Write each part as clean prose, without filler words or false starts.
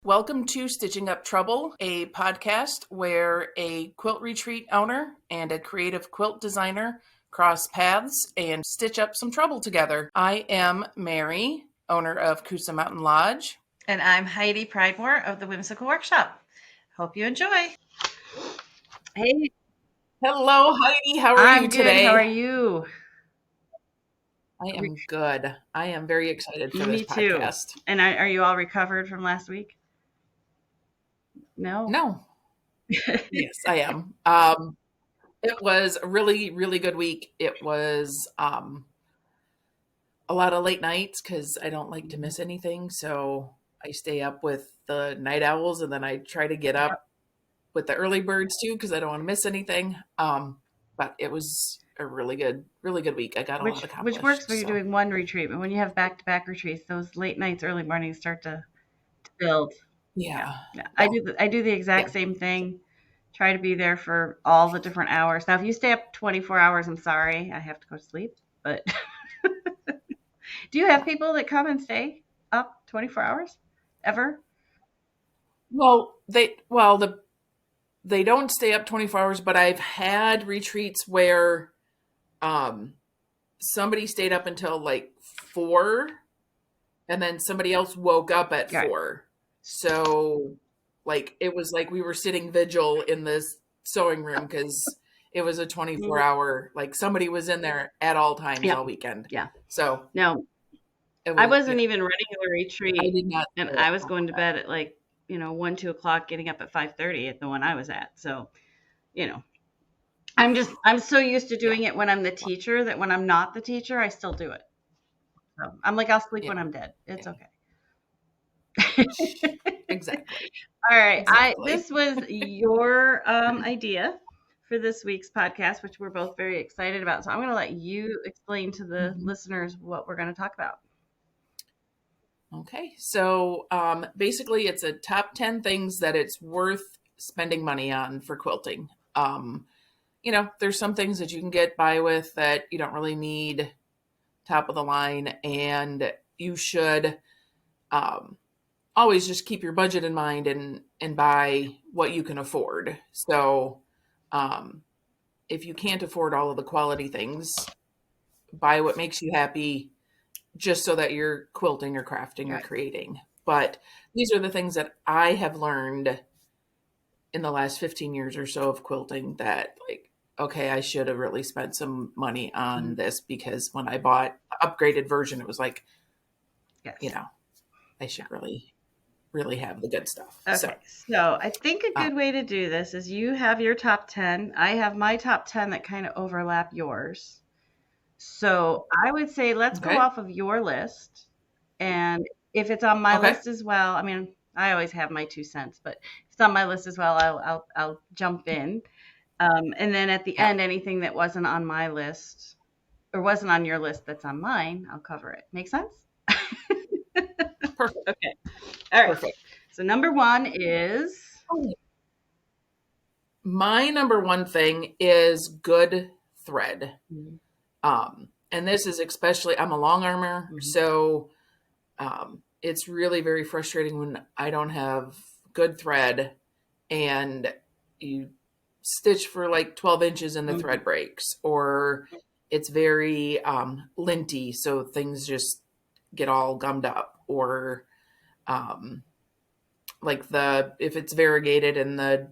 Welcome to Stitching Up Trouble, a podcast where a quilt retreat owner and a creative quilt designer cross paths and stitch up some trouble together. I am Mary, owner of Coosa Mountain Lodge. And I'm Heidi Pridemore of the Whimsical Workshop. Hope you enjoy. Hey. Hello, Heidi. How are you today? I'm good. How are you? I am good. I am very excited for this podcast. Me too. And are you all recovered from last week? No. Yes, I am. It was a really, really good week. It was a lot of late nights because I don't like to miss anything. So I stay up with the night owls, and then I try to get up with the early birds too because I don't want to miss anything. But it was a really good week. I got a lot accomplished. Which works when you're doing one retreat, but when you have back-to-back retreats, those late nights, early mornings start to build. Yeah. I do the exact same thing. Try to be there for all the different hours. Now, if you stay up 24 hours, I'm sorry, I have to go to sleep. But do you have people that come and stay up 24 hours ever? Well, they don't stay up 24 hours, but I've had retreats where somebody stayed up until like 4 and then somebody else woke up at 4. So like it was like we were sitting vigil in this sewing room because it was a 24-hour, like somebody was in there at all times all weekend. Yeah. So no, I wasn't even running a retreat. I did not, and I was going to bed at like 1, 2 o'clock, getting up at 5:30 at the one I was at. So, I'm so used to doing it when I'm the teacher that when I'm not the teacher, I still do it. So I'm like, I'll sleep when I'm dead. It's okay. Exactly. All right. Exactly. This was your idea for this week's podcast, which we're both very excited about. So I'm going to let you explain to the listeners what we're going to talk about. Okay. So basically it's a top 10 things that it's worth spending money on for quilting. There's some things that you can get by with that you don't really need top of the line, and you should always just keep your budget in mind and buy what you can afford. So if you can't afford all of the quality things, buy what makes you happy just so that you're quilting or crafting or creating. But these are the things that I have learned in the last 15 years or so of quilting that like, okay, I should have really spent some money on this, because when I bought the upgraded version, it was like, I should really have the good stuff. Okay. So I think a good way to do this is you have your top 10. I have my top 10 that kind of overlap yours. So I would say let's go off of your list. And if it's on my list as well, I mean, I always have my 2 cents, but if it's on my list as well, I'll jump in. And then at the end, anything that wasn't on my list or wasn't on your list that's on mine, I'll cover it. Make sense? Perfect. Okay. All right. Perfect. So number 1 is? My number 1 thing is good thread. And this is especially, I'm a long armor, so it's really very frustrating when I don't have good thread and you stitch for like 12 inches and the thread breaks, or it's very linty, so things just get all gummed up, or like if it's variegated and the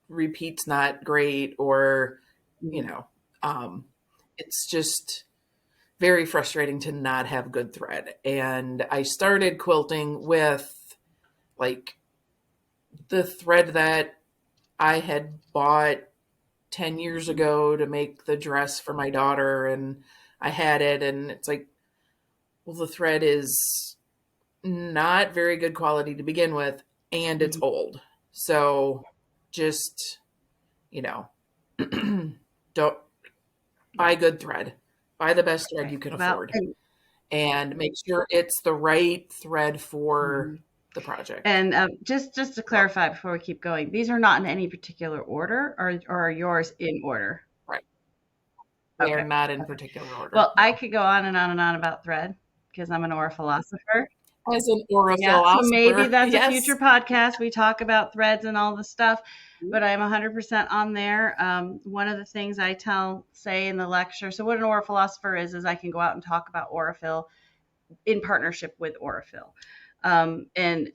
repeat's not great, or it's just very frustrating to not have good thread. And I started quilting with like the thread that I had bought 10 years ago to make the dress for my daughter, and I had it, and it's like, well, the thread is not very good quality to begin with, and it's old. So just, don't buy good thread. Buy the best thread you can afford, and make sure it's the right thread for the project. And just to clarify before we keep going, these are not in any particular order, or are yours in order? Right. They are not in particular order. Well, I could go on and on and on about thread because I'm an aura philosopher. as an Yeah, so maybe orophilosoper. that's a future Yes. podcast. We talk about threads and all the stuff, but I'm 100% on there. One of the things I say in the lecture, so what an orophilosopher is I can go out and talk about orophil in partnership with orophil. And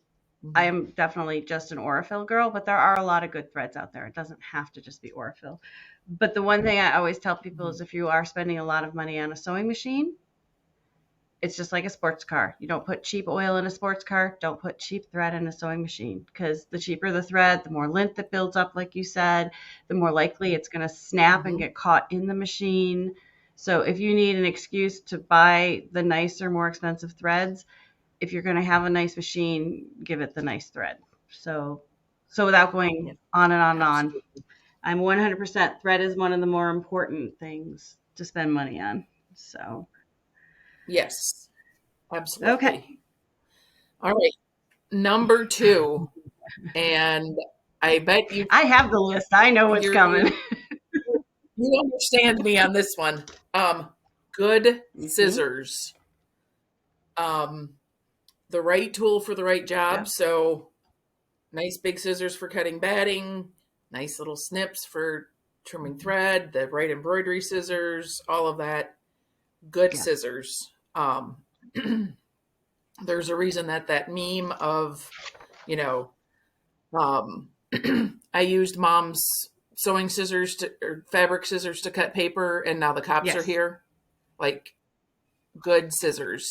I Mhm. am definitely just an orophil girl, but there are a lot of good threads out there. It doesn't have to just be orophil. But the one thing I always tell people Mhm. is if you are spending a lot of money on a sewing machine, it's just like a sports car. You don't put cheap oil in a sports car. Don't put cheap thread in a sewing machine because the cheaper the thread, the more lint that builds up, like you said, the more likely it's going to snap and Mhm. get caught in the machine. So if you need an excuse to buy the nicer, more expensive threads, if you're going to have a nice machine, give it the nice thread. So without going Yeah, on and on and on, absolutely. I'm 100% thread is one of the more important things to spend money on. So, Yes, okay. absolutely. All right. Number two, and I bet I have the list. I know what's you coming. you understand me on this one. Um, Good hmm scissors. Um, the right tool for the right job. Yep. So nice big scissors for cutting batting, nice little snips for trimming thread, the right embroidery scissors, all of that. Good Yeah. scissors. There's a reason that meme of, you know, um, I used mom's sewing scissors or fabric scissors to cut paper, and now the cops are Yes. here. Like, good scissors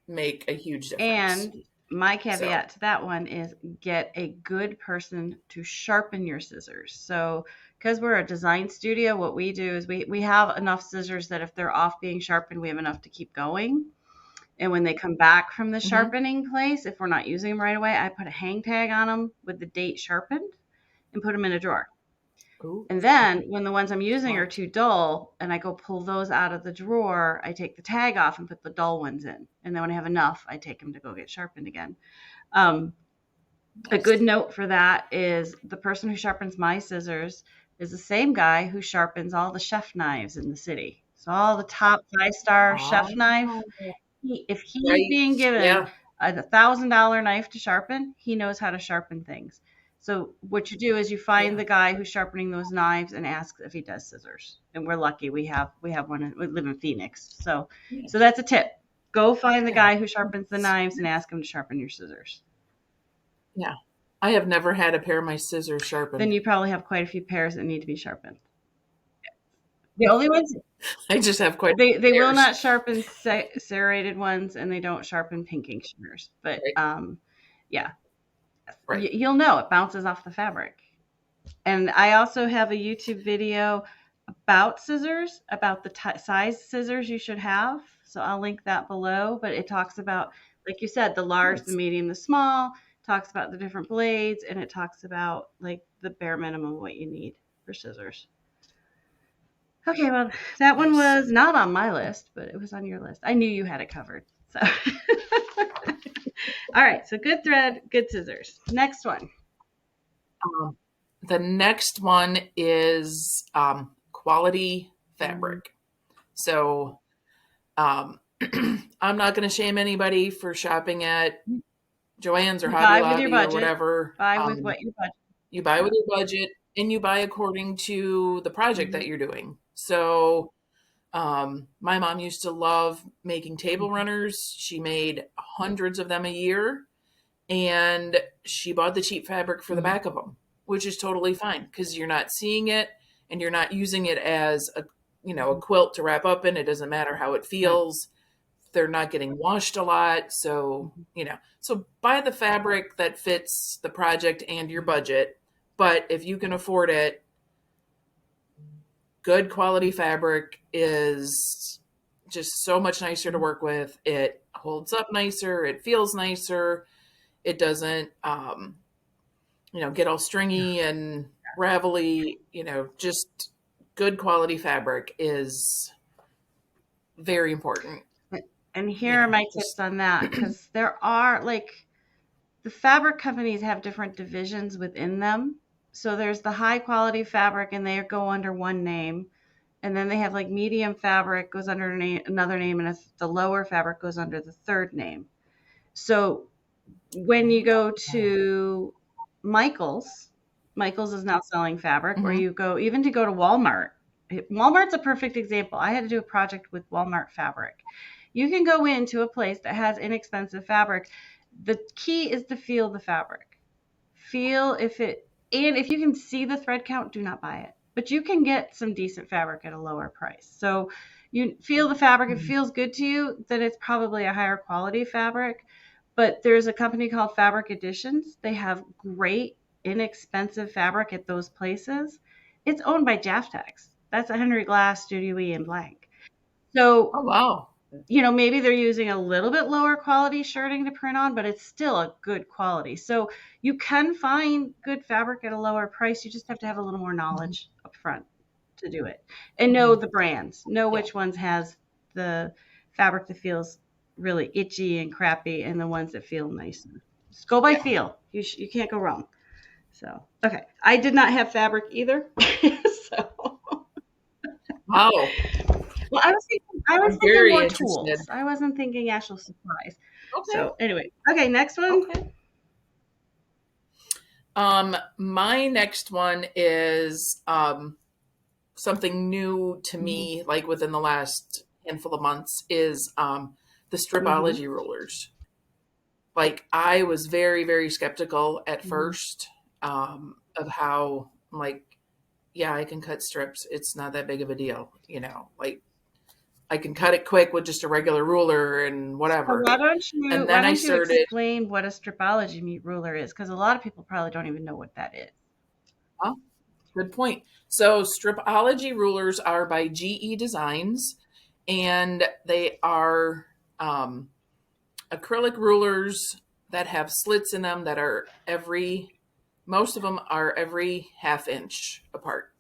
make a huge difference. And my So, caveat to that one is get a good person to sharpen your scissors. So, because we're a design studio, what we do is we have enough scissors that if they're off being sharpened, we have enough to keep going. And when they come back from the mhm. sharpening place, if we're not using them right away, I put a hang tag on them with the date sharpened and put them in a drawer. Ooh, And then when the ones I'm using are smart. too dull and I go pull those out of the drawer, I take the tag off and put the dull ones in. And then when I have enough, I take them to go get sharpened again. Um, a Nice. good note for that is the person who sharpens my scissors is the same guy who sharpens all the chef knives in the city. So all the top 5-star chef knife, Oh, if he's right. being given Yeah. a $1,000 knife to sharpen, he knows how to sharpen things. So what you do is you find Yeah. the guy who's sharpening those knives and ask if he does scissors. And we're lucky we have one. We live in Phoenix, Yeah. so that's a tip. Go find the Yeah. guy who sharpens the knives and ask him to sharpen your scissors. Yeah. I have never had a pair of my scissors Then sharpened. you probably have quite a few pairs that need to be sharpened. The only ones I just have quite a they few will pairs. not sharpen serrated ones, and they don't sharpen pinking shears. But Right. yeah, Right. you'll know it bounces off the fabric. And I also have a YouTube video about scissors, about the size scissors you should have. So I'll link that below. But it talks about, like you said, the large, the Nice. medium, the small. Talks about the different blades, and it talks about like the bare minimum what you need for scissors. Okay, well, that one Nice. was not on my list, but it was on your list. I knew you had it covered. So, all right. So, good thread, good scissors. Next one. Um, the next one is quality Mm-hmm. fabric. So um, I'm not going to shame anybody for shopping at Joann's or You Hobby buy with your Lobby or budget. whatever. Buy with what your budget. You buy with Yeah. your budget and you buy according to the project Mm-hmm. that you're doing. So my mom used to love making table Mm-hmm. runners. She made hundreds of them a year, and she bought the cheap fabric for the Mm-hmm. back of them, which is totally fine because you're not seeing it and you're not using it as a quilt to wrap up in. It doesn't matter how it Right. feels. They're not getting washed a lot, so buy the fabric that fits the project and your budget. But if you can afford it, good quality fabric is just so much nicer to work with. It holds up nicer, it feels nicer, it doesn't get all stringy and ravelly. Just good quality fabric is very important. And here are my tips Just on that because there are like the fabric companies have different divisions within them. So there's the high quality fabric, and they go under one name. And then they have like medium fabric goes under another name, and the lower fabric goes under the third name. So when you go to Michael's, Michael's is now selling fabric, or Mhm. you go even to go to Walmart. Walmart's a perfect example. I had to do a project with Walmart fabric. You can go into a place that has inexpensive fabric. The key is to feel the fabric. Feel if it, and if you can see the thread count, do not buy it. But you can get some decent fabric at a lower price. So you feel the fabric, if it Mhm. feels good to you, then it's probably a higher quality fabric. But there's a company called Fabric Editions. They have great, inexpensive fabric at those places. It's owned by Jaftex. That's a Henry Glass, Studio E, and Blank. So Oh, wow. maybe they're using a little bit lower quality shirting to print on, but it's still a good quality. So you can find good fabric at a lower price. You just have to have a little more Mhm. knowledge up front to do it. And know Mhm. the brands, know Yeah. which ones has the fabric that feels really itchy and crappy and the ones that feel nice. Just go by Yeah. feel. You can't go wrong. So, okay. I did not have fabric either. So, Wow. well, I was I'm thinking very more interested. tools. I wasn't thinking actual supplies. Okay. So anyway, okay, next one. Okay. My next one is something new to Mhm. me, like within the last handful of months, is the Mhm. stripology rulers. Like I was very, very skeptical at Mhm. first of how, like, yeah, I can cut strips. It's not that big of a deal, Like I can cut it quick with just a regular ruler and So whatever. why And then I don't you started. explain what a stripology meat ruler is? Because a lot of people probably don't even know what that is. Oh, good point. So stripology rulers are by GE Designs, and they are um, acrylic rulers that have slits in them that are most of them are every half inch apart.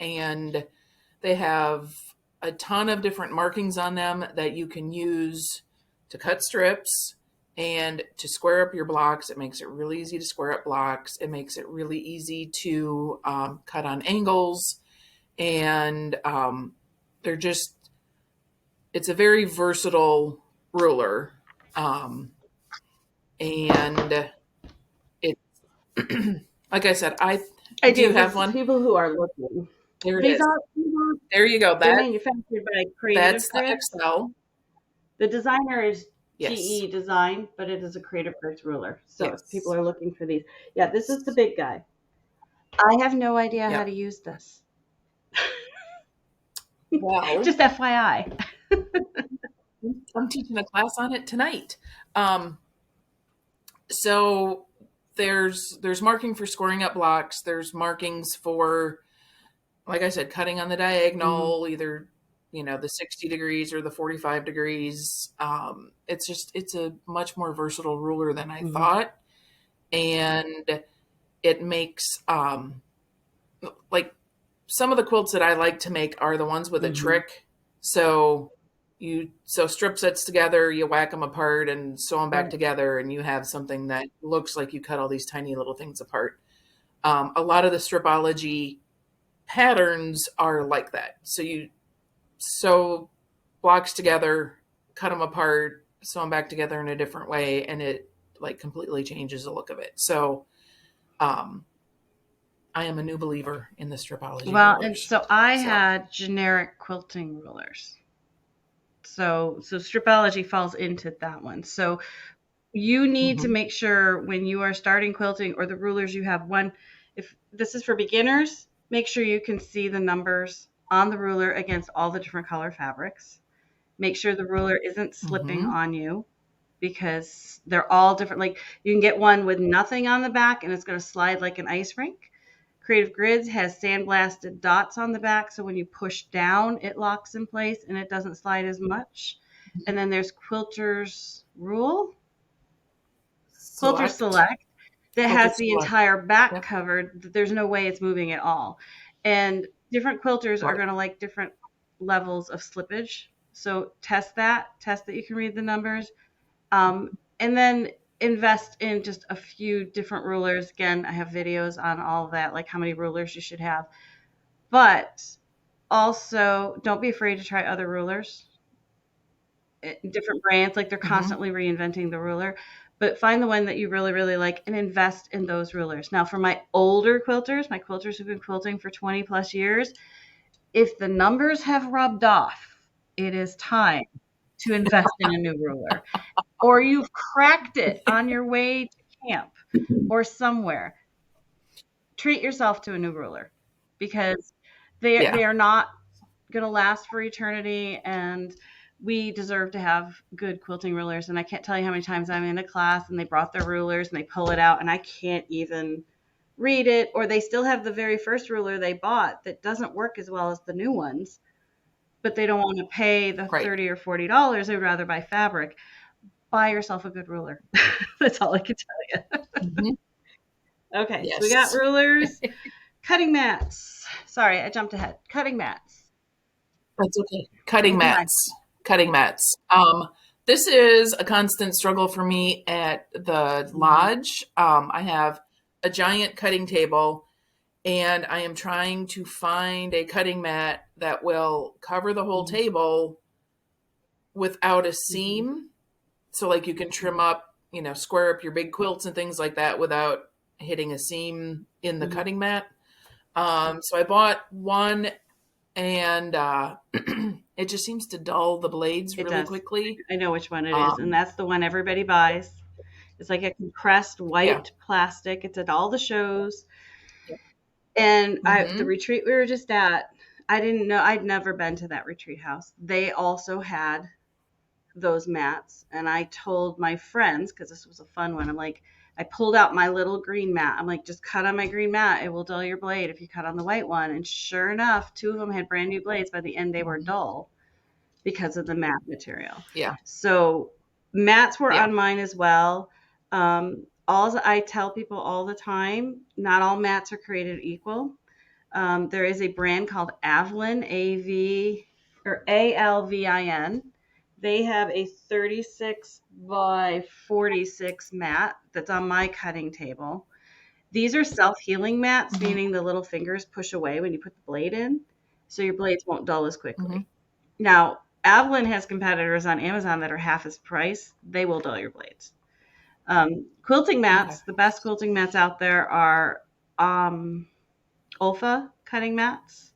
And they have a ton of different markings on them that you can use to cut strips and to square up your blocks. It makes it really easy to square up blocks. It makes it really easy to cut on angles. And they're just, it's a very versatile ruler. Um, and it, like I said, I do do you have for one? people who are looking. There it These is. are There you go. they're manufactured by Creative That's the Grids. XL. The designer is Yes. GE Design, but it is a Creative Grids ruler. So if people Yes. are looking for these, yeah, this is the big guy. I have no idea how to Yep. use this. Well, Just FYI. I'm teaching a class on it tonight. Um, so there's marking for scoring up blocks. There's markings for, like I said, cutting on the Mhm. diagonal, either the 60 degrees or the 45 degrees. It's a much more versatile ruler than I Mhm. thought, and it makes like some of the quilts that I like to make are the ones with a Mhm. trick. So you sew strip sets together, you whack them apart and sew them back Right. together, and you have something that looks like you cut all these tiny little things apart. A lot of the stripology patterns are like that. So you sew blocks together, cut them apart, sew them back together in a different way, and it like completely changes the look of it. So um, I am a new believer in the stripology Well, and rulers. so I So. had generic quilting rulers. So stripology falls into that one. So you need to Mhm. make sure when you are starting quilting or the rulers you have one, if this is for beginners, make sure you can see the numbers on the ruler against all the different color fabrics. Make sure the ruler isn't slipping Mhm. on you because they're all different. Like you can get one with nothing on the back and it's going to slide like an ice rink. Creative Grids has sandblasted dots on the back, so when you push down, it locks in place and it doesn't slide as much. And then there's Quilter Select. Select that Quilter has the select. entire back Yep. covered. There's no way it's moving at all. And different quilters are Right. going to like different levels of slippage. So test that you can read the numbers, and then invest in just a few different rulers. Again, I have videos on all of that, like how many rulers you should have. But also, don't be afraid to try other rulers, different brands. Like they're Mhm. constantly reinventing the ruler. but find the one that you really, really like and invest in those rulers. Now, for my older quilters, my quilters who've been quilting for 20 plus years, if the numbers have rubbed off, it is time to invest in a new ruler. Or you've cracked it on your way to camp or somewhere. Treat yourself to a new ruler because they Yeah. are not going to last for eternity, and we deserve to have good quilting rulers. And I can't tell you how many times I'm in a class and they brought their rulers and they pull it out and I can't even read it, or they still have the very first ruler they bought that doesn't work as well as the new ones, but they don't want to pay the Right. 30 or $40. They'd rather buy fabric. Buy yourself a good ruler. That's all I can tell you. Hmm. Okay, so we got Yes. rulers, cutting mats. Sorry, I jumped ahead. Cutting mats. That's okay. Cutting Those are my mats. Cutting mats. This is a constant struggle for me at the mhm, lodge. I have a giant cutting table, and I am trying to find a cutting mat that will cover the whole mhm, table without a mhm, seam. So, like, you can trim up, square up your big quilts and things like that without hitting a seam in the mhm. cutting mat. So I bought one, and it just seems to dull the blades It really does. quickly. I know which one it is, and Um, that's the one everybody buys. It's like a compressed yeah. white plastic. It's at all the shows. And the Mm-hmm. retreat we were just at, I didn't know, I'd never been to that retreat house. They also had those mats. And I told my friends, because this was a fun one, I'm like, I pulled out my little green mat. I'm like, just cut on my green mat. It will dull your blade if you cut on the white one. And sure enough, two of them had brand new blades. By the end, they were Mm-hmm. dull because of the mat material. Yeah. So mats were Yeah. on mine as well. All I tell people all the time, not all mats are created equal. There is a brand called Avlin, A-V, or ALVIN. They have a 36 by 46 mat that's on my cutting table. These are self-healing mats, Mm-hmm. meaning the little fingers push away when you put the blade in, so your blades won't dull as Mm-hmm. quickly. Now, Avlin has competitors on Amazon that are half its price. They will dull your blades. Quilting Okay. mats, the best quilting mats out there are Olfa cutting mats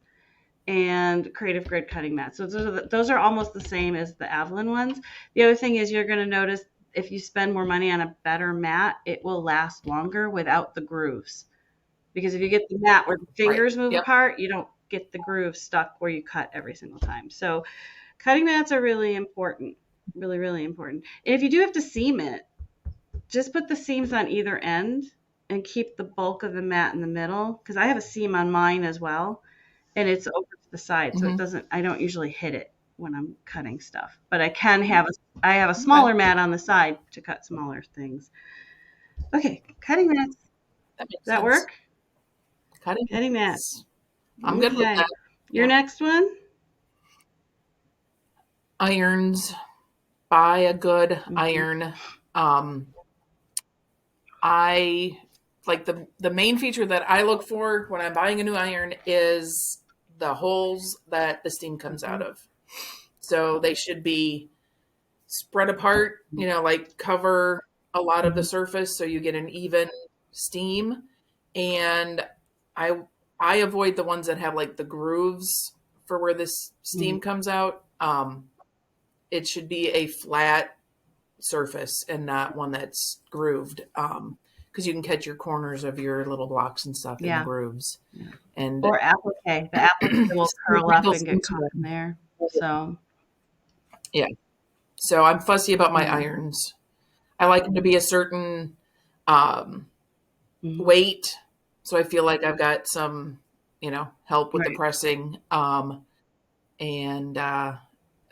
and Creative Grid cutting mats. So those are almost the same as the Avalon ones. The other thing is you're going to notice if you spend more money on a better mat, it will last longer without the grooves. Because if you get the mat where the Right. fingers move Yep. apart, you don't get the groove stuck where you cut every single time. So cutting mats are really important. Really, really important. And if you do have to seam it, just put the seams on either end and keep the bulk of the mat in the middle. Because I have a seam on mine as well, and it's over to the side, so it Mm-hmm. doesn't. I don't usually hit it when I'm cutting stuff, but I can have a. I have a Okay. smaller mat on the side to cut smaller things. Okay, cutting mats. Does That makes that sense. work? Cutting Cutting mats. mats. I'm good with Okay. that. Your Yeah. next one. Irons. Buy a good Mm-hmm. iron. Um, I like the main feature that I look for when I'm buying a new iron is the holes that the steam comes out Mm-hmm. of. So they should be spread apart, like cover a lot of the surface so you get an even steam. And I I avoid the ones that have like the grooves for where this Mm-hmm. steam comes out. It should be a flat surface and not one that's grooved. Because you can catch your corners of your little blocks and stuff in the Yeah. grooves, Yeah. and Or applique. The applique will curl up wrinkles and get into caught in them. there. So. Yeah. So I'm fussy about my Mm-hmm. irons. I like them to be a certain um, Mm-hmm. weight, so I feel like I've got some, help with the Right. pressing. And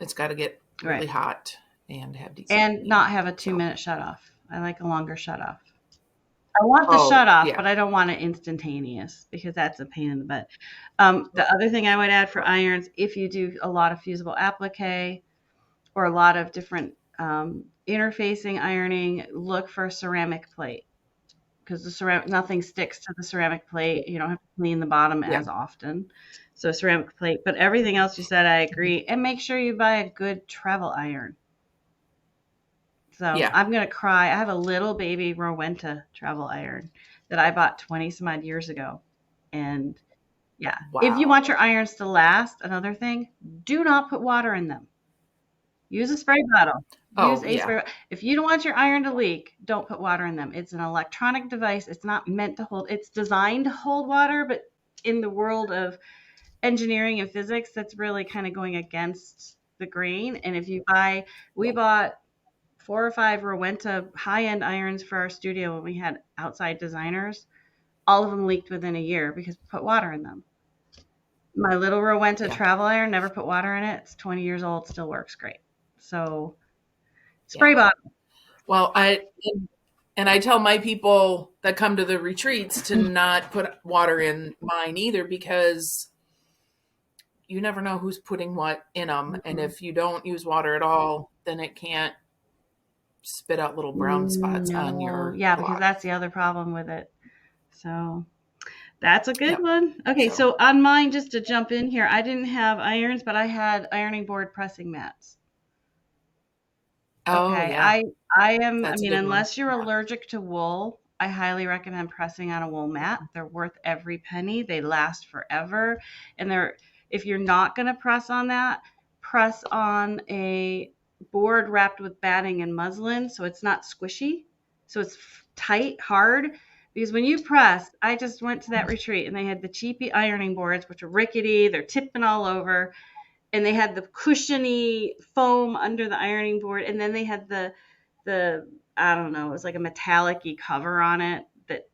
it's got to get really Right. hot and have decent And steam. not have a two So, minute shut off. I like a longer shut off. I want the shut oh off, yeah, but I don't want it instantaneous because that's a pain in the butt. The other thing I would add for right. irons, if you do a lot of fusible applique or a lot of different interfacing ironing, look for a ceramic plate because the ceramic nothing sticks to the ceramic plate. You don't have to clean the bottom Yeah. as often. So ceramic plate, but everything else you said, I agree. And make sure you buy a good travel iron. So Yeah. I'm going to cry. I have a little baby Rowenta travel iron that I bought 20 some odd years ago. And yeah, if you want Wow. your irons to last, another thing, do not put water in them. Use a spray bottle. Use Oh, a yeah. spray. If you don't want your iron to leak, don't put water in them. It's an electronic device. It's not meant to hold. It's designed to hold water, but in the world of engineering and physics, that's really kind of going against the grain. And if you buy, we Yeah. bought 4 or 5 Rowenta high-end irons for our studio when we had outside designers. All of them leaked within a year because we put water in them. My little Rowenta Yeah. travel iron never put water in it. It's 20 years old, still works great. So spray Yeah. bottle. Well, and I tell my people that come to the retreats to not put water in mine either because you never know who's putting what in them. And Mhm. if you don't use water at all, then it can't spit out little brown spots on No, your yeah, because block. that's the other problem with it. So that's a good Yep. one. Okay, So, so on mine, just to jump in here, I didn't have irons, but I had ironing board pressing mats. oh, Okay, yeah, I that's a mean, good one. unless you're allergic to wool, I highly recommend pressing on a wool mat. They're worth every penny. They last forever. And if you're not going to press on that, press on a board wrapped with batting and muslin so it's not squishy. So it's tight, hard. Because when you press, I just went to that retreat and they had the cheapy ironing boards, which are rickety, they're tipping all over, and they had the cushiony foam under the ironing board, and then they had the I don't know, it was like a metallic-y cover on it that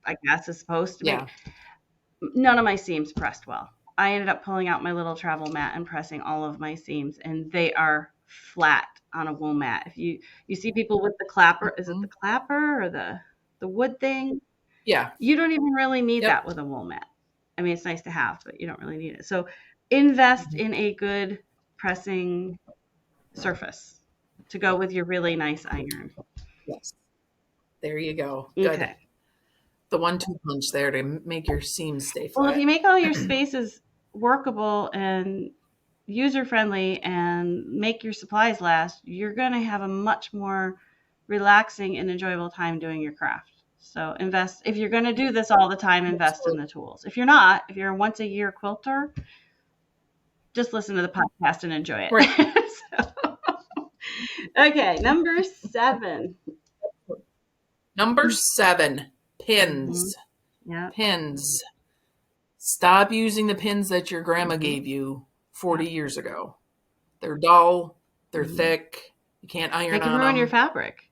I guess is supposed to Yeah. make none of my seams pressed well. I ended up pulling out my little travel mat and pressing all of my seams, and they are flat on a wool mat. If you see people with the clapper, is it Hmm. the clapper or the wood thing? Yeah. You don't even really need that Yep. with a wool mat. I mean, it's nice to have, but you don't really need it. So invest Mhm. in a good pressing surface to go with your really nice iron. Yes. There you go. Good. Okay. The 1-2 punch there to make your seams stay Well, if you flat. make all your spaces workable and user friendly and make your supplies last, you're going to have a much more relaxing and enjoyable time doing your craft. So invest, if you're going to do this all the time, invest in Absolutely. the tools. If you're not, if you're a once a year quilter, just listen to the podcast and enjoy Right. it. So, okay, number 7. Number 7, Mm-hmm. pins. Yeah. Pins. Stop using the pins that your grandma Mm-hmm. gave you Yeah. 40 years ago. They're dull, they're Mm-hmm. thick, you can't They iron can on ruin your them. fabric.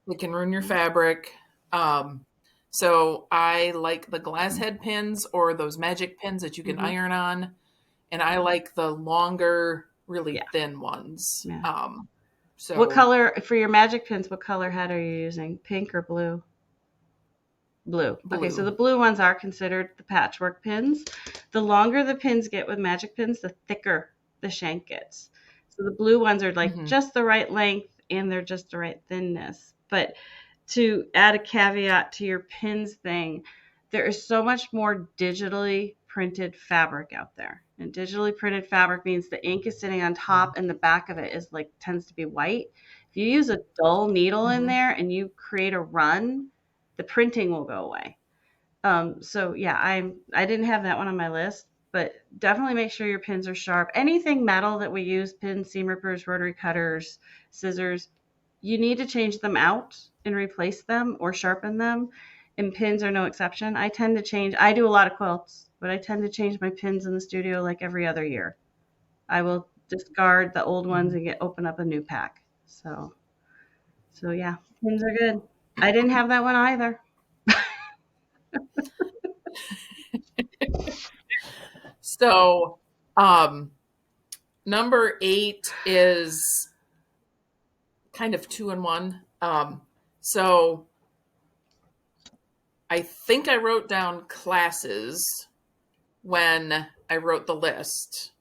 It can ruin your fabric. Um, so I like the glass head pins or those magic pins that you can Mm-hmm. iron on, and I like the longer, really Yeah. thin ones. Yeah. What So color for your magic pins? What color head are you using? Pink or blue? Blue. Okay, so the blue. blue ones are considered the patchwork pins. The longer the pins get with magic pins, the thicker the shank gets. So the blue ones are like Hmm. just the right length and they're just the right thinness. But to add a caveat to your pins thing, there is so much more digitally printed fabric out there. And digitally printed fabric means the ink is sitting on top and the back of it is like tends to be white. If you use a dull needle in Hmm. there and you create a run, the printing will go away. So yeah, I didn't have that one on my list, but definitely make sure your pins are sharp. Anything metal that we use, pins, seam rippers, rotary cutters, scissors, you need to change them out and replace them or sharpen them. And pins are no exception. I do a lot of quilts, but I tend to change my pins in the studio like every other year. I will discard the old ones Hmm. and open up a new pack. So yeah, pins are good. I didn't have that one either. So um, number 8 is kind of 2 in 1. So I think I wrote down classes when I wrote the list,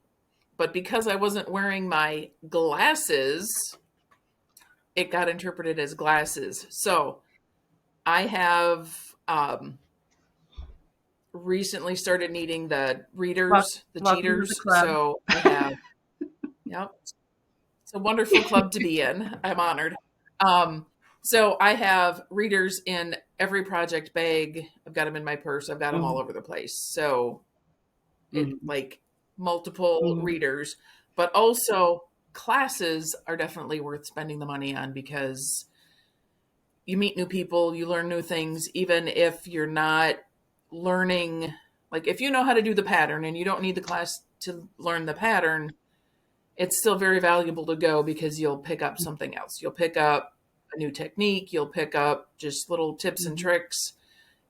but because I wasn't wearing my glasses, it got interpreted as glasses. So I have recently started needing the Wel- readers, the Welcome to the cheaters. club. So I have, yep. It's a wonderful club to be in. I'm honored. Um, so I have readers in every project bag. I've got them in my purse. I've got them all Mhm, over the place. So it mhm, like multiple mhm, readers, but also classes are definitely worth spending the money on because you meet new people, you learn new things, even if you're not learning. Like if you know how to do the pattern and you don't need the class to learn the pattern, it's still very valuable to go because you'll pick up something else. You'll pick up a new technique, you'll pick up just little tips and mhm. tricks,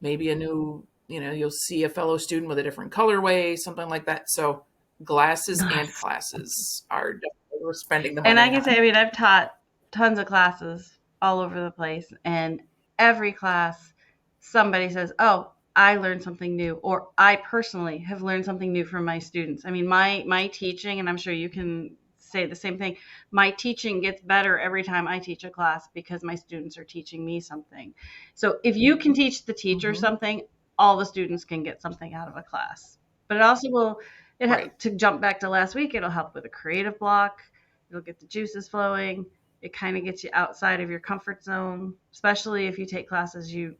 maybe a new, you'll see a fellow student with a different colorway, something like that. So glasses and Nice. classes are definitely worth spending the And I money can say, I on. mean, I've taught tons of classes all over the place, and every class, somebody says, "Oh, I learned something new," or "I personally have learned something new from my students." I mean, my teaching, and I'm sure you can say the same thing. My teaching gets better every time I teach a class because my students are teaching me something. So if you can teach the teacher Hmm. something, all the students can get something out of a class. But it also will Right. to jump back to last week, it'll help with a creative block. It'll get the juices flowing. It kind of gets you outside of your comfort zone, especially if you take classes you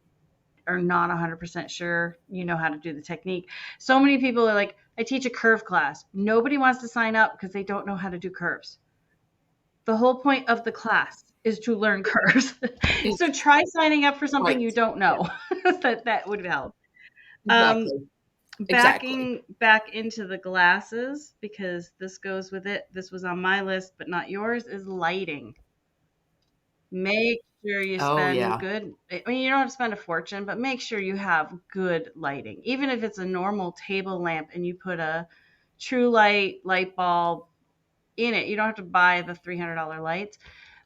are not 100% sure you know how to do the technique. So many people are like, I teach a curve class. Nobody wants to sign up because they don't know how to do curves. The whole point of the class is to learn curves. It's So try signing up for something right. you don't Yeah, know. That would help. Um, exactly. Exactly. backing back into the glasses because this goes with it. This was on my list, but not yours. Is lighting. Make sure you Oh spend yeah. good. I mean, you don't have to spend a fortune, but make sure you have good lighting. Even if it's a normal table lamp and you put a true light bulb in it, you don't have to buy the $300 lights.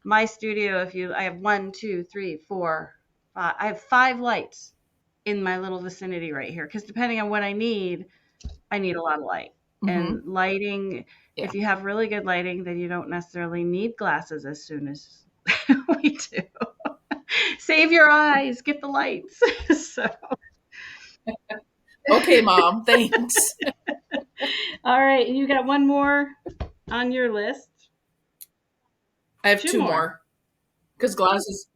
My studio, I have one, two, three, four, five, I have five lights in my little vicinity right here because depending on what I need a lot of light. And Hmm. lighting, Yeah. if you have really good lighting, then you don't necessarily need glasses as soon as we do. Save your eyes, get the lights. So, Okay, mom. Thanks. all right, you got one more on your list. I have Two two more. more because glasses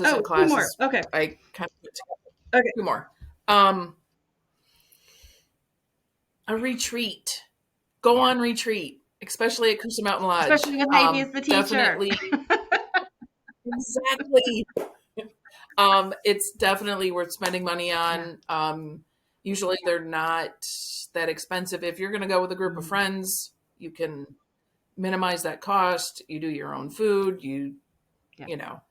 Oh, and two more. classes. Okay. I kind of put together. Okay. Two more. Um, a retreat. Go Yeah. on retreat, especially at Coosa Mountain Lodge. Especially with Heidi as the teacher. Definitely, exactly. It's definitely worth spending money Yeah. on. Usually they're not that expensive. If you're going to go with a group of Mhm. friends, you can minimize that cost. You do your own food. Yeah. You know,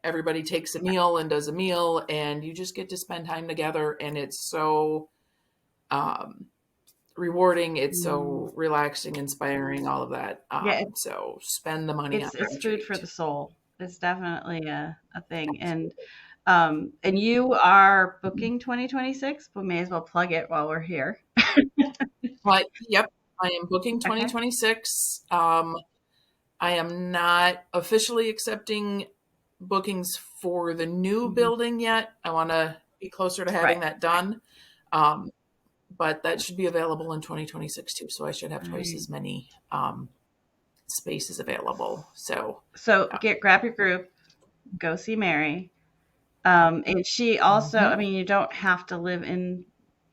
everybody takes a Yeah. meal and does a meal, and you just get to spend time together. And it's so um, rewarding. It's Mm. so relaxing, inspiring, all of that. Yeah. So spend the money on a It's food for retreat. the soul. It's definitely a thing. And you are booking 2026. We may as well plug it while we're here. But yep, I am booking Okay. 2026. I am not officially accepting bookings for the new Hmm. building yet. I want to be closer to having Right. that done. Um, but that should be available in 2026 too. So I should have All twice right. as many spaces available. So, So yeah. grab your group, go see Mary. And she also, I Hmm. mean, you don't have to live in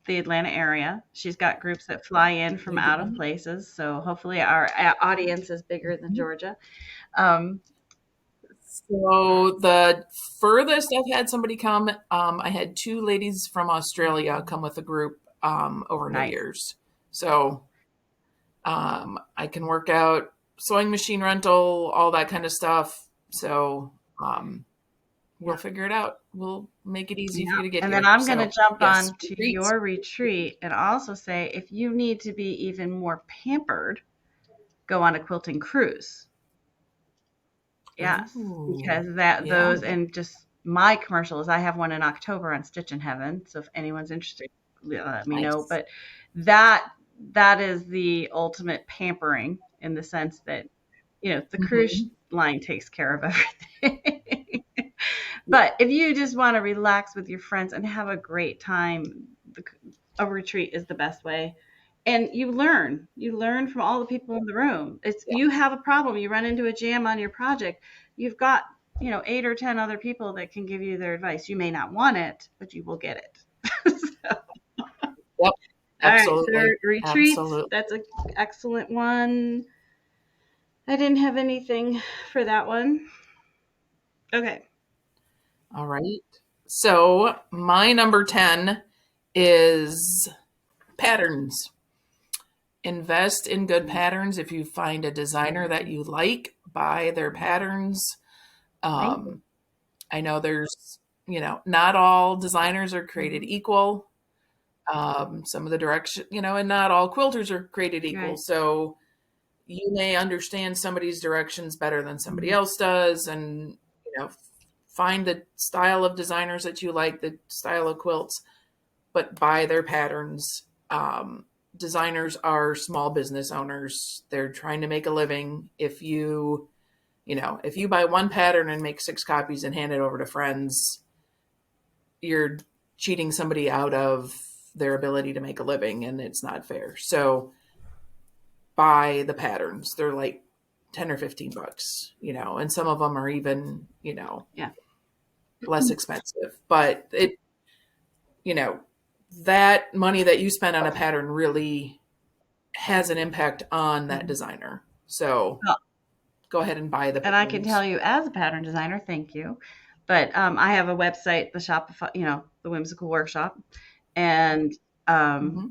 the Atlanta area. She's got groups that fly in from You out of don't. places. So hopefully our audience is bigger than Mhm. Georgia. Um, So the furthest I've had somebody come, I had two ladies from Australia come with a group over New nice. Year's. So I can work out sewing machine rental, all that kind of stuff. So um, we'll Yeah. figure it out. We'll make it easy for Yeah. you to get And then here. I'm going to So jump yes, on to retreats. your retreat and also say if you need to be even more pampered, go on a quilting cruise. Yes, Ooh, because that yeah. those and just my commercials, I have one in October on Stitch in Heaven. So if anyone's interested, let me know. Nice. But that that is the ultimate pampering in the sense that the cruise Hmm. line takes care of everything. But if you just want to relax with your friends and have a great time, a retreat is the best way. and you learn from all the people in the room. It's Yeah. you have a problem, you run into a jam on your project, you've got 8 or 10 other people that can give you their advice. You may not want it, but you will get it. So, Yep. all right, so Absolutely. retreats, Absolutely. that's an excellent one. I didn't have anything for that one. Okay. All right. So my number 10 is patterns. Invest in good patterns. If you find a designer that you like, buy their patterns. Thank you. Um, I know not all designers are created Mhm. equal. Some of the direction, and not all quilters are created equal. Right. So you may understand somebody's directions better than somebody else does, and find the style of designers that you like, the style of quilts, but buy their patterns. Designers are small business owners. They're trying to make a living. If you buy one pattern and make 6 copies and hand it over to friends, you're cheating somebody out of their ability to make a living, and it's not fair. So buy the patterns. They're like 10 or $15, and some of them are even, Yeah. less expensive. But you know, that money that you spend on a pattern really has an impact on that Mhm. designer. So Well, go ahead and buy the and I can tell patterns. you as a pattern designer, thank you. But I have a website, the Shopify, the Whimsical Workshop, and um, Hmm.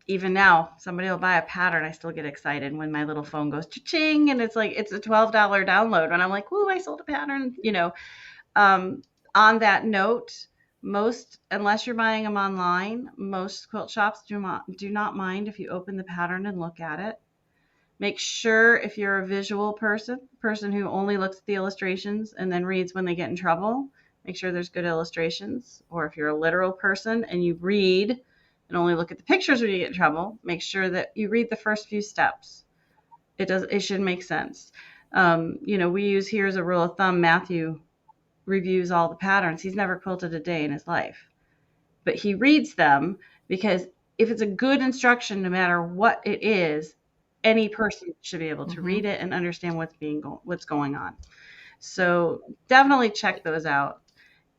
even now, somebody will buy a pattern. I still get excited when my little phone goes ching, and it's a $12 download, and I'm like, "Ooh, I sold a pattern." Um, on that note, most unless you're buying them online, most quilt shops do not mind if you open the pattern and look at it. Make sure if you're a visual person who only looks at the illustrations and then reads when they get in trouble, make sure there's good illustrations. Or if you're a literal person and you read and only look at the pictures when you get in trouble, make sure that you read the first few steps. It should make sense. We use here as a rule of thumb, Matthew reviews all the patterns. He's never quilted a day in his life, but he reads them because if it's a good instruction, no matter what it is, any person should be able to Hmm. read it and understand what's going on. So definitely check Right. those out.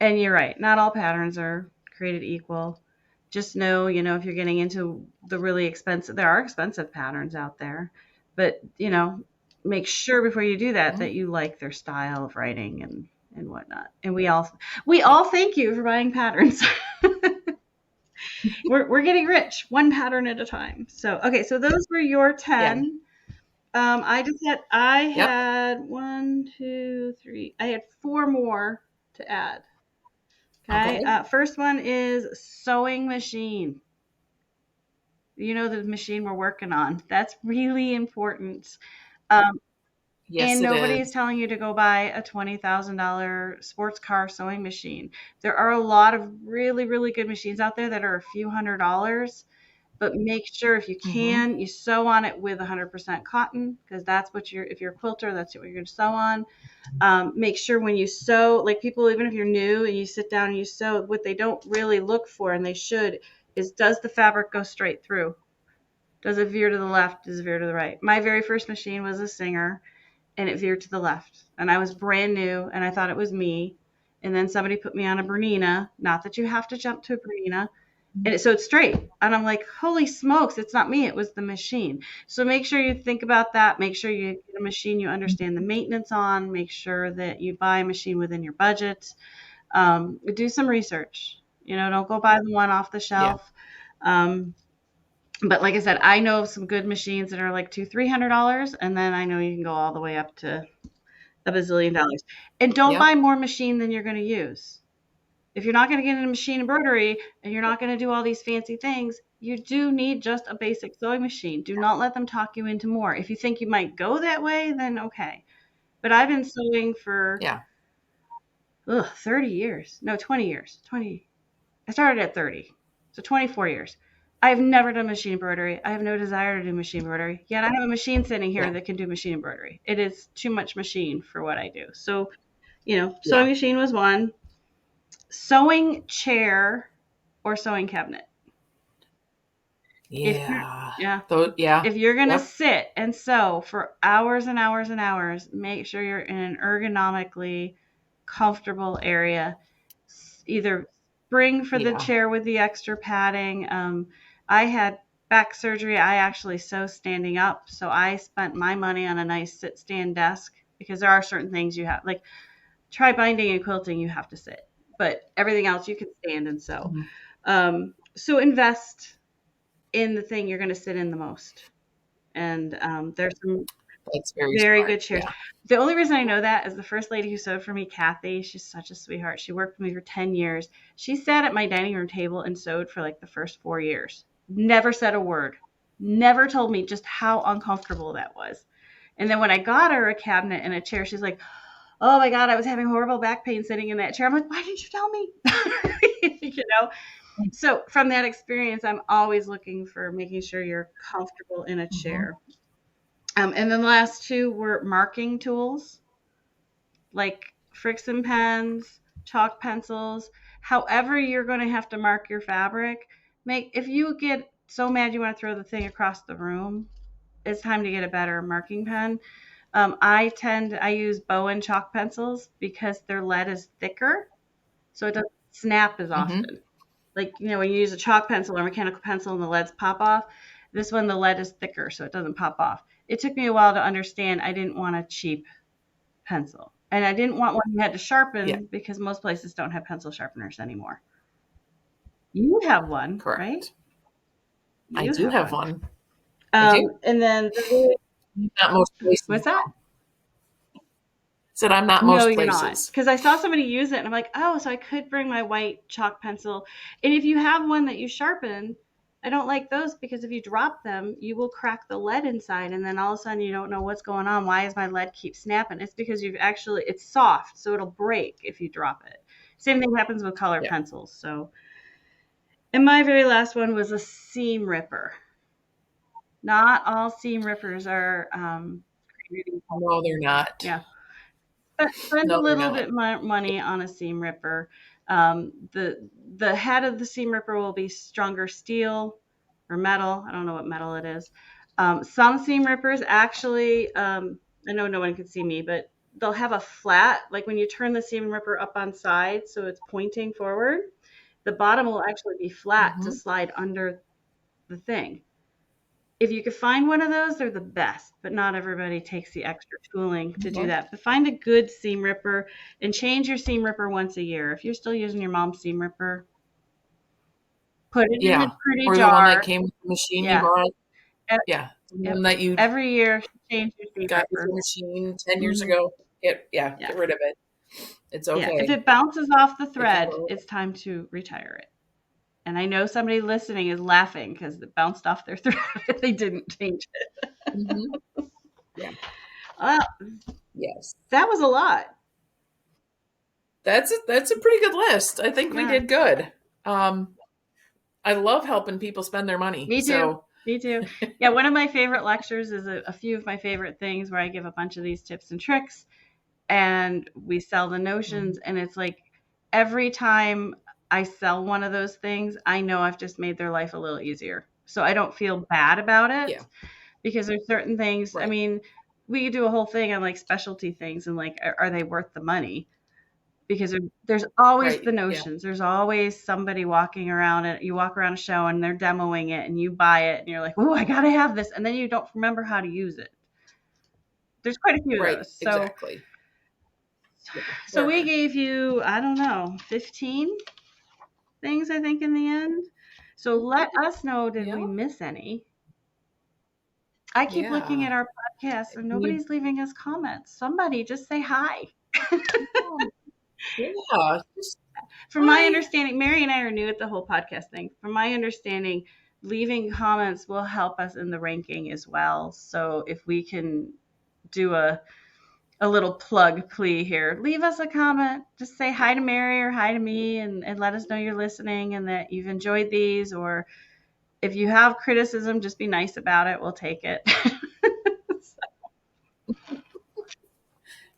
And you're right, not all patterns are created equal. Just know, if you're getting into the really expensive, there are expensive patterns out there, but make sure before you do that Mhm. that you like their style of writing and whatnot. And we all thank you for buying patterns. We're getting rich one pattern at a time. So okay, so those were your Yeah. 10. I Yep. had one, two, three. I had four more to add. Okay. Okay. First one is sewing machine. The machine we're working on. That's really important. Um, Yes, and it nobody is is. telling you to go buy a $20,000 sports car sewing machine. There are a lot of really, really good machines out there that are a few $100s. But make sure if you Hmm. can, you sew on it with 100% cotton because that's if you're a quilter, that's what you're going to sew on. Make sure when you sew, like people, even if you're new and you sit down and you sew, what they don't really look for, and they should, is does the fabric go straight through? Does it veer to the left? Does it veer to the right? My very first machine was a Singer and it veered to the left. And I was brand new and I thought it was me. And then somebody put me on a Bernina. Not that you have to jump to a Bernina, so it's straight. And I'm like, holy smokes, it's not me, it was the machine. So make sure you think about that. Make sure you get a machine you understand the maintenance on. Make sure that you buy a machine within your budget. Do some research. Don't go buy the one off the Yeah. shelf. Um, but like I said, I know of some good machines that are like $200-300, and then I know you can go all the way up to a bazillion dollars. And don't Yep. buy more machine than you're going to use. If you're not going to get into machine embroidery and you're not going to do all these fancy things, you do need just a basic sewing machine. Do not let them talk you into more. If you think you might go that way, then okay. But I've been sewing for Yeah. 30 years. No, 20 years. 20. I started at 30. So 24 years. I've never done machine embroidery. I have no desire to do machine embroidery. Yet I have a machine sitting here Yeah. that can do machine embroidery. It is too much machine for what I do. So, sewing Yeah. machine was one. Sewing chair or sewing cabinet. If you're Yeah. yeah. Yeah. If you're gonna Yep. sit and sew for hours and hours and hours, make sure you're in an ergonomically comfortable area. Either spring for the Yeah. chair with the extra padding. I had back surgery. I actually sew standing up, so I spent my money on a nice sit stand desk because there are certain things you have, like try binding and quilting, you have to sit, but everything else you can stand and sew. Mhm. So invest in the thing you're going to sit in the most. And there's some That's very very smart. good chairs. Yeah. The only reason I know that is the first lady who sewed for me, Kathy. She's such a sweetheart. She worked with me for 10 years. She sat at my dining room table and sewed for like the first 4 years. Never said a word. Never told me just how uncomfortable that was. And then when I got her a cabinet and a chair, she's like, oh my God, I was having horrible back pain sitting in that chair. I'm like, why didn't you tell me? you know? So from that experience, I'm always looking for making sure you're comfortable in a Mhm. chair. And then the last two were marking tools like friction pens, chalk pencils. However, you're going to have to mark your fabric. Make if you get so mad you want to throw the thing across the room, it's time to get a better marking pen. I use Bowen chalk pencils because their lead is thicker, so it doesn't snap as Mhm. often. Like, when you use a chalk pencil or mechanical pencil and the leads pop off, this one, the lead is thicker, so it doesn't pop off. It took me a while to understand I didn't want a cheap pencil. And I didn't want one you had to Yeah. sharpen because most places don't have pencil sharpeners anymore. You have one, right? Correct. I You do have have one. one. I do. And then Not most places what's that? though. Said I'm not No, most you're not. places. Because I saw somebody use it and I'm like, oh, so I could bring my white chalk pencil. And if you have one that you sharpen, I don't like those because if you drop them, you will crack the lead inside. And then all of a sudden you don't know what's going on. Why is my lead keep snapping? It's because it's soft. So it'll break if you drop it. Same thing happens with color Yeah. pencils. So, and my very last one was a seam ripper. Not all seam rippers are creating. No, they're not. Yeah. Spend a No, they're little not. bit money on a seam ripper. The head of the seam ripper will be stronger steel or metal. I don't know what metal it is. Some seam rippers actually, I know no one can see me, but they'll have a flat, like when you turn the seam ripper up on side, so it's pointing forward. The bottom will actually be flat to Mhm. slide under the thing. If you could find one of those, they're the best, but not everybody takes the extra tooling to do Mhm. that. But find a good seam ripper and change your seam ripper once a year. If you're still using your mom's seam ripper, put it in a Yeah. pretty Or the one that jar. came with the machine you Yeah. bought. Yep. Yeah. The Yep. one that you Every year, change your seam got with ripper. your machine 10 years Mhm. ago. Get Yeah. rid of it. It's Yeah. If okay. it bounces off the It can thread, go. it's time to retire it. And I know somebody listening is laughing because it bounced off their thread if they didn't change it. Mhm. Yeah. Well, Yes. that was a lot. That's a pretty good list. I think we Yeah. did good. Um, I love helping people spend their money. Me too. So, Me too. Yeah, one of my favorite lectures is a few of my favorite things where I give a bunch of these tips and tricks and we sell the notions. mhm. And it's like every time I sell one of those things, I know I've just made their life a little easier. So I don't feel bad about Yeah. it because there's certain things. I Right. mean, we could do a whole thing on like specialty things and like, are they worth the money? Because there's always Right. the Yeah. notions. There's always somebody walking around it. You walk around a show and they're demoing it and you buy it and you're like, oh, I got to have this. And then you don't remember how to use it. There's quite a few of Right. those. So, Exactly. Yeah. so There we are. gave you, I don't know, 15 things, I think, in the end. So let us know, did we Yeah. miss any? I keep looking Yeah. at our podcast and You, nobody's leaving us comments. Somebody just say hi. yeah. Just From my hi. understanding, Mary and I are new at the whole podcast thing. From my understanding, leaving comments will help us in the ranking as well. So if we can do a little plug plea here, leave us a comment. Just say hi to Mary or hi to me and let us know you're listening and that you've enjoyed these. Or if you have criticism, just be nice about it. We'll take it.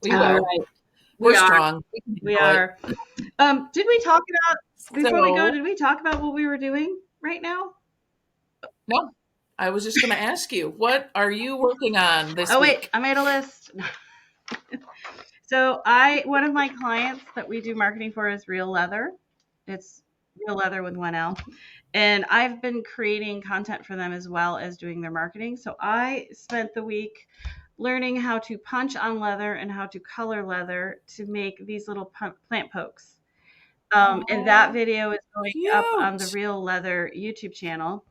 We All will. right. We're We are. strong. We can We handle it. are. Did we talk about, before we go, So, did we talk about what we were doing right now? No, I was just going to ask you, what are you working on this Oh wait, week? I made a list. So I one of my clients that we do marketing for is Real Leather. It's Real Leather with one L. And I've been creating content for them as well as doing their marketing. So I spent the week learning how to punch on leather and how to color leather to make these little plant pokes. And that Oh, video is going up on the cute. Real Leather YouTube channel.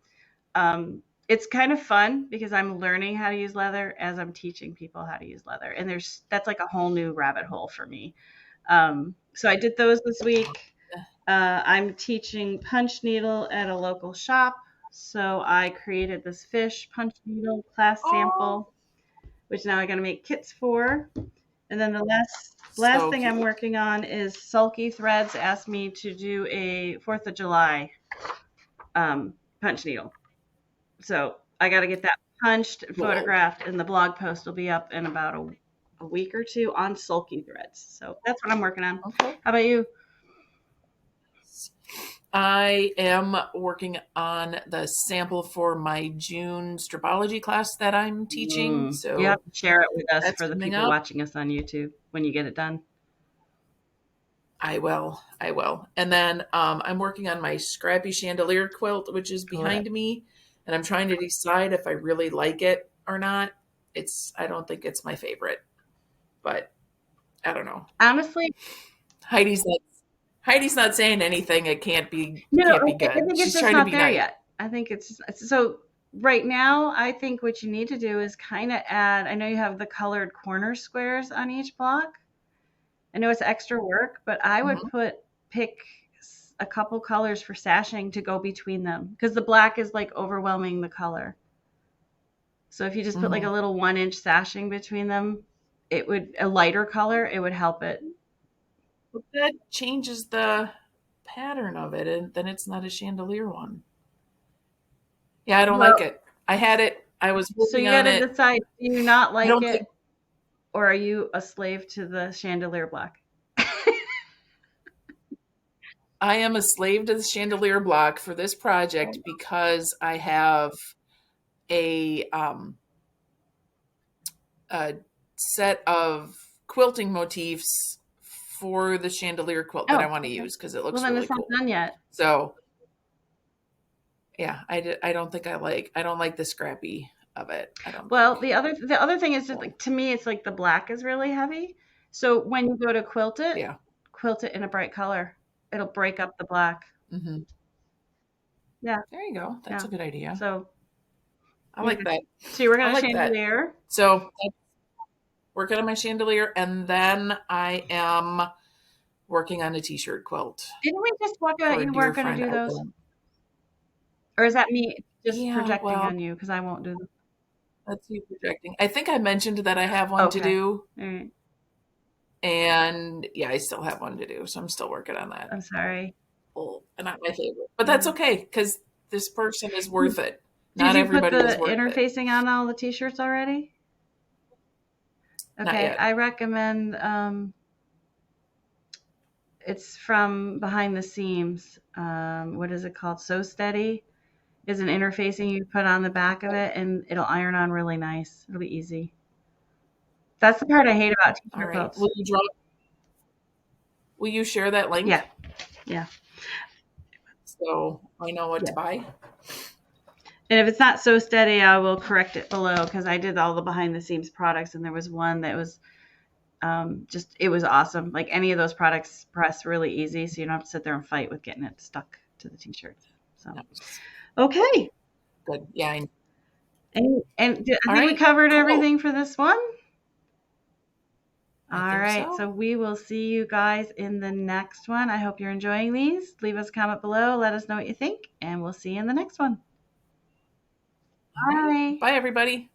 It's kind of fun because I'm learning how to use leather as I'm teaching people how to use leather, and that's like a whole new rabbit hole for me. So I did those this week. I'm teaching punch needle at a local shop, so I created this fish punch needle class Oh, sample, which now I'm going to make kits for. And then the last so thing I'm cute. working on is Sulky Threads asked me to do a 4th of July punch needle. So I got to get that punched and Cool. photographed, and the blog post will be up in about a week or two on sulky threads. So that's what I'm working on. Okay. How about you? I am working on the sample for my June stripology class that I'm teaching. You have So to share it with us that's for the coming people up. watching us on YouTube when you get it done. I will. I will. And then I'm working on my scrappy chandelier quilt, which is Love it. behind me. And I'm trying to decide if I really like it or not. I don't think it's my favorite, but I don't know. Honestly, Heidi's not, Heidi's not saying anything. It no, can't be I good. think it's She's just trying to not be there nice. yet. I think it's so right now. I think what you need to do is kind of add. I know you have the colored corner squares on each block. I know it's extra work, but I would Hmm. pick a couple colors for sashing to go between them because the black is like overwhelming the color. So if you just put like a Hmm. little 1 inch sashing between them, it would a lighter color, it would help it. But that changes the pattern of it, and then it's not a chandelier one. Yeah, I don't like Well, it. I had it. I was so working you got on to it. decide, do you not I like don't think it or are you a slave to the chandelier black? I am a slave to the chandelier block for this project because I have a um, a set of quilting motifs for the chandelier quilt that I Oh, want to okay. use because it Well, looks then really it's not cool. done yet. So yeah, I don't think I don't like the scrappy of it. I don't Well, think the other thing is just so. like to me, it's like the black is really heavy. So when you go to Yeah. quilt it in a bright color. It'll break up the black. Hmm. Yeah, There you go. That's yeah. a good idea. So I yeah. like that. So you work I on a like that. chandelier. So working on my chandelier, and then I am working on a t-shirt quilt Didn't we just talk about for a you dear weren't going to friend do out those? there. Or is that me just Yeah, projecting well, on you because I won't do them? let's see projecting. I think I mentioned that I have one to Okay. do, All right. and yeah, I still have one to do, so I'm still working on that. I'm sorry. Oh, not my favorite, but that's Yeah. okay because this person is worth it. Did Not you put everybody is the worth it. interfacing on all the t-shirts already? Not Okay. yet. I recommend it's from behind the seams. What is it called? So Steady is an interfacing you put on the back of it and it'll iron on really nice. It'll be easy. That's the part I hate about All t-shirt right. quilts. Will you share that Yeah. link Yeah. so I know what Yeah. to buy? And if it's not So Steady, I will correct it below because I did all the behind the scenes products and there was one that was just it was awesome. Like any of those products press really easy, so you don't have to sit there and fight with getting it stuck to the t-shirts. So Nice. okay, Good. Yeah. and I All think we right. covered Cool. everything for this one. I All think right, so so. we will see you guys in the next one. I hope you're enjoying these. Leave us a comment below. Let us know what you think, and we'll see you in the next one. All right. Bye. Bye, everybody.